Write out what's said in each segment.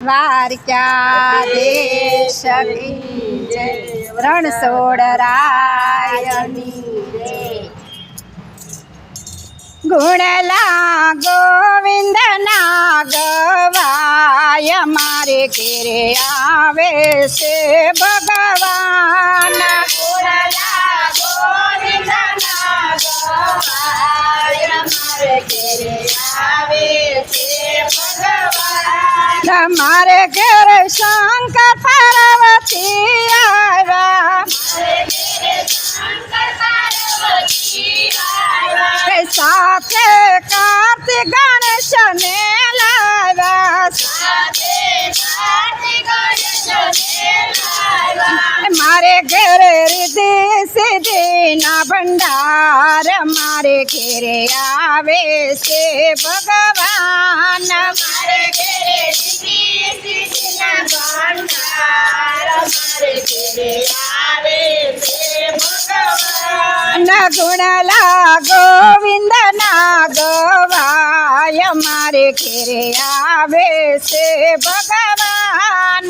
દ્વારકા દેશ કી જય, રણછોડરાયની જય. ગુણલા ગોવિંદના ગવાય મારે ઘેરે આવે છે ભગવાન. ગુણલા ગોવિંદના ગવાય મારે ઘેરે આવે છે ભગવાન. મારે ઘેરે શંકર પાર્વતી આવ્યા, સાથે કાર્તિક ગણેશ ને લાવ્યા. મારે ઘેરે રીતિ સિદ્ધિ ના ભંડાર મારે ઘેરે આવે છે ભગવાન. મારે ઘેરે રીતિ સિદ્ધિ ના ભંડાર મારે ઘેરે આવે છે ભગવાન. ગુણલા ગોવિંદના ગવાય મારે ઘેરે આવે છે ભગવાન.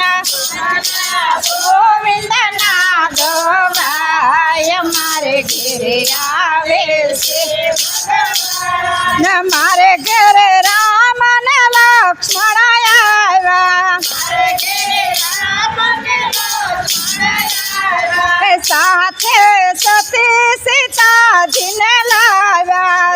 ગોવિંદના ગવાય મારે ઘેરે આવે છે ભગવાન. મારે ઘેરે રામ ને લક્ષ્મણ આવ્યા, સાથે સતી સીતાજીને લાવ્યા.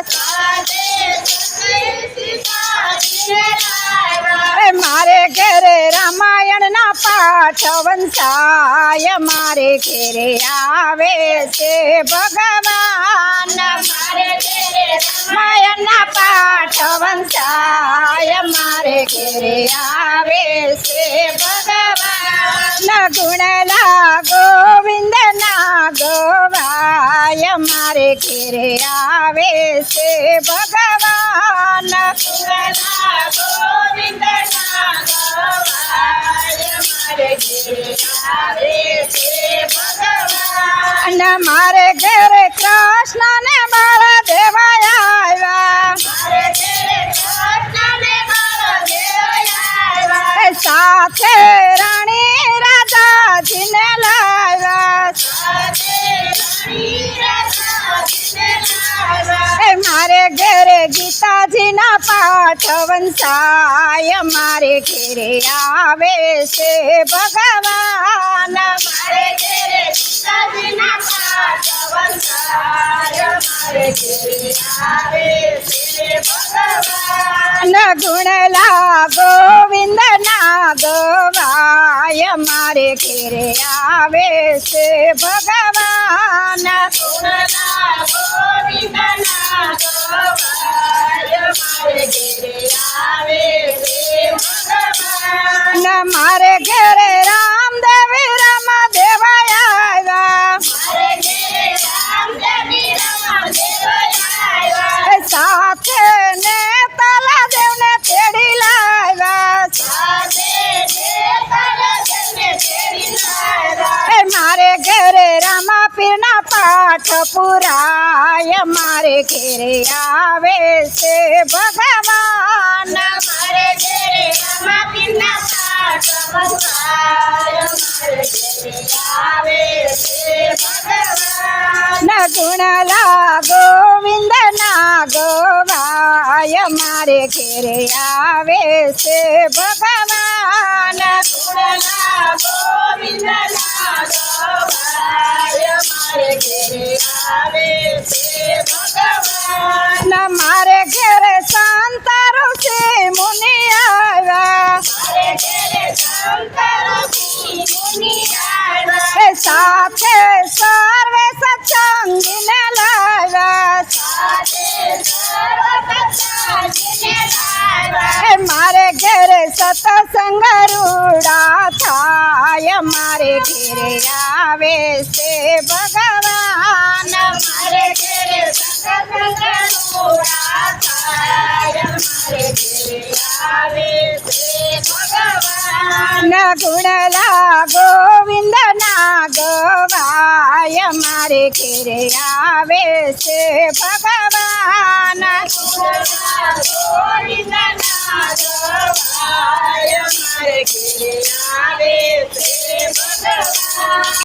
મારે ઘેરે રામાયણ ના પાઠ વંશાય મારે ઘેરે આવે છે ભગવાન. મારે ઘેરે રામાયણ ના પાઠ વંશાય મારે ઘેરે આવે છે ભગવાન. ગુણલા ગોવિંદના ગવાય મારે ઘેરે આવે છે ભગવાન. ગુણલા ગોવિંદના ગવાય મારે ઘેરે આવે છે ભગવાન. મારે ઘેરે કૃષ્ણ ને બળદેવ આવ્યા, સાથે રાણી રાજાજીને લાવ્યા. મારે ઘેરે ગીતાજીના પાઠ વંશાય મારે ઘેરે આવે છે ભગવાન. મારે ઘેરે ગીતાજીના પાઠ વંશાય મારે ઘેરે આવે છે ભગવાન. ગુણલા ગોવિંદના ગવાય મારે ઘેરે આવે છે ભગવાન. ગુણલા ગોવિંદના ગવાય મારે ઘેરે આવે છે ભગવાન. મારે ઘેરે રામદેવ રામદેવ આવ્યા, સાથે ને તલાદેવ ને તેડી લાવ્યા. મારે ઘેરે રામા પીરના પાઠ પુરાય મારે ઘેરે આવે છે ભગવાન. મારે ઘેરે રામા પીરના પાઠ પુરાય મારે ઘેરે આવે છે ભગવાન. ગુણલા ગોવિંદના ગવાય મારે ઘેરે આવે છે ભગવાન. ગુણલા ગોવિંદના ગવાય મારે ઘેરે આવે છે ભગવાન. મારે ઘેરે સંત ઋષિ મુનિ આવ્યા, સાથે સર્વે સત્સંગીને લાવ્યા. મારે ઘેરે સત્સંગ રૂડા થાય મારે ઘેરે આવે છે ભગવાન. મારે ઘેરે સત્સંગ રૂડા થાય મારે ઘેરે આવે છે ભગવાન. ગુણલા ગોવિંદના ગવાય મારે ઘેરે આવે છે ભગવાન. ગુણલા ગોવિંદના ગવાય મારે